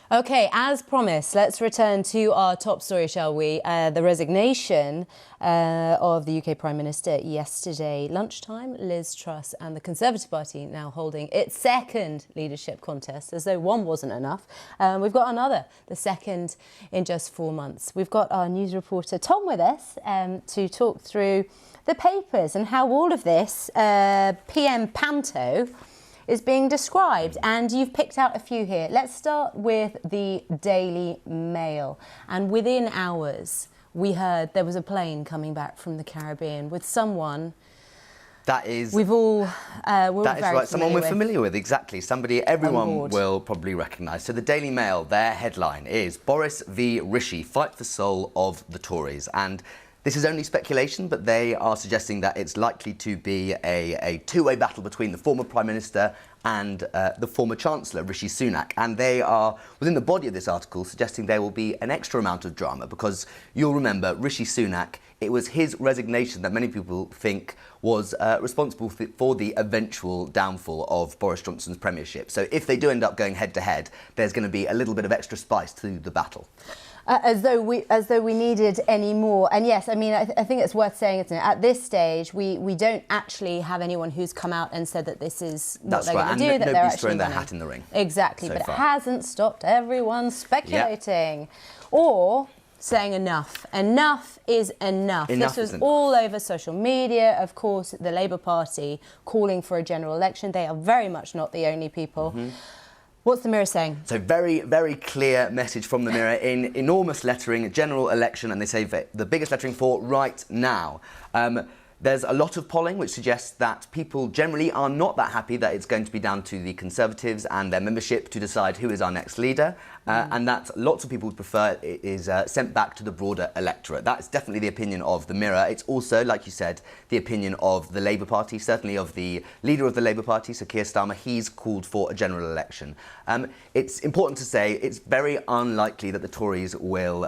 OK, as promised, let's return to our top story, shall we? The resignation of the UK Prime Minister yesterday lunchtime. Liz Truss and the Conservative Party now holding its second leadership contest, as though one wasn't enough. We've got another, the second in just 4 months. We've got our news reporter Tom with us to talk through the papers and how all of this PM Panto is being described, and you've picked out a few here. Let's start with the Daily Mail. And within hours, we heard there was a plane coming back from the Caribbean with someone that is we're all that is very right. Someone we're familiar with, exactly. Somebody everyone will probably recognise. So the Daily Mail, their headline is Boris v Rishi, fight for soul of the Tories. And this is only speculation, but they are suggesting that it's likely to be a two-way battle between the former Prime Minister and the former Chancellor, Rishi Sunak. And they are, within the body of this article, suggesting there will be an extra amount of drama, because you'll remember Rishi Sunak, it was his resignation that many people think was responsible for the eventual downfall of Boris Johnson's premiership. So if they do end up going head-to-head, there's going to be a little bit of extra spice to the battle. As though we needed any more. And yes, I mean, I think it's worth saying, isn't it? At this stage, we don't actually have anyone who's come out and said that this is what they're going to do, that they're nobody's actually thrown their running. hat in the ring. Exactly, but it hasn't stopped everyone speculating or saying enough. Enough is enough. This was all over social media. Of course, the Labour Party calling for a general election. They are very much not the only people. What's the Mirror saying? So very, very clear message from the Mirror in enormous lettering, general election, and they say the biggest lettering for right now. There's a lot of polling which suggests that people generally are not that happy that it's going to be down to the Conservatives and their membership to decide who is our next leader, and that lots of people would prefer it is sent back to the broader electorate. That's definitely the opinion of the Mirror. It's also, like you said, the opinion of the Labour Party, certainly of the leader of the Labour Party, Sir Keir Starmer. He's called for a general election. It's important to say it's very unlikely that the Tories will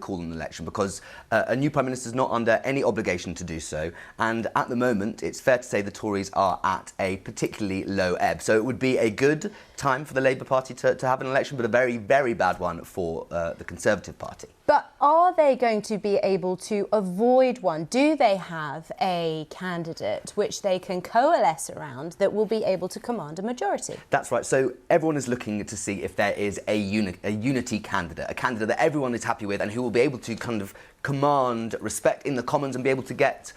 call an election, because a new Prime Minister is not under any obligation to do so, and at the moment it's fair to say the Tories are at a particularly low ebb. So it would be a good time for the Labour Party to have an election, but a very, very bad one for the Conservative Party. But are they going to be able to avoid one? Do they have a candidate which they can coalesce around that will be able to command a majority? That's right. So everyone is looking to see if there is a unity candidate, a candidate that everyone is happy with and who will be able to kind of command respect in the Commons and be able to get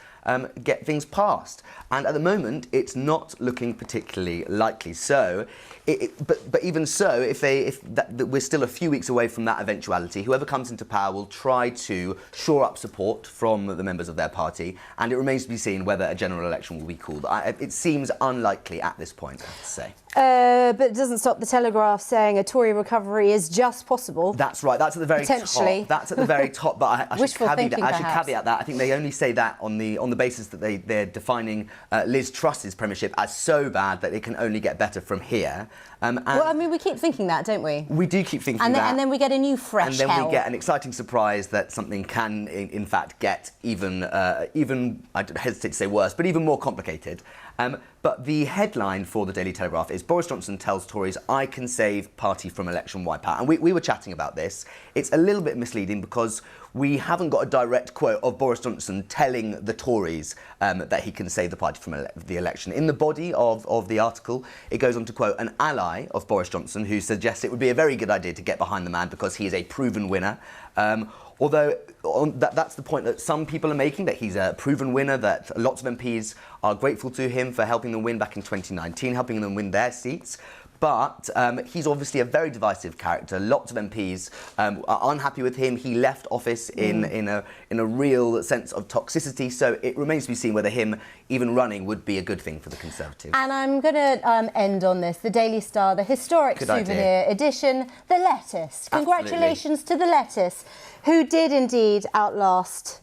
things passed. And at the moment, it's not looking particularly likely. So, but even so, if we're still a few weeks away from that eventuality, whoever comes into power will try to shore up support from the members of their party, and it remains to be seen whether a general election will be called. It seems unlikely at this point, I have to say. But it doesn't stop the Telegraph saying a Tory recovery is just possible. That's right. That's at the very top. That's at the very top. But I should caveat that. I think they only say that on the basis that they're defining Liz Truss's premiership as so bad that it can only get better from here. Well, I mean, we keep thinking that, don't we? We do keep thinking that. And then we get a new fresh hell. And then we get an exciting surprise that something can, in fact, get even, I hesitate to say worse, but even more complicated. But the headline for the Daily Telegraph is Boris Johnson tells Tories, I can save party from election wipeout. And we were chatting about this. It's a little bit misleading because we haven't got a direct quote of Boris Johnson telling the Tories that he can save the party from the election. In the body of the article, it goes on to quote an ally of Boris Johnson who suggests it would be a very good idea to get behind the man because he is a proven winner. Although that's the point that some people are making, that he's a proven winner, that lots of MPs are grateful to him for helping them win back in 2019, helping them win their seats. But he's obviously a very divisive character. Lots of MPs are unhappy with him. He left office in a real sense of toxicity. So it remains to be seen whether him even running would be a good thing for the Conservatives. And I'm going to end on this. The Daily Star, the historic souvenir edition, the lettuce. Congratulations to the lettuce, who did indeed outlast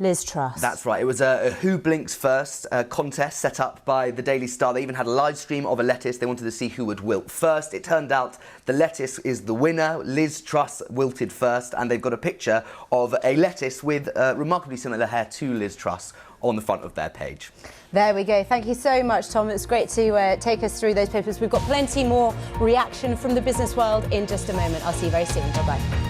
Liz Truss. That's right. It was a Who Blinks First contest set up by the Daily Star. They even had a live stream of a lettuce. They wanted to see who would wilt first. It turned out the lettuce is the winner. Liz Truss wilted first, and they've got a picture of a lettuce with remarkably similar hair to Liz Truss on the front of their page. There we go. Thank you so much, Tom. It's great to take us through those papers. We've got plenty more reaction from the business world in just a moment. I'll see you very soon. Bye-bye.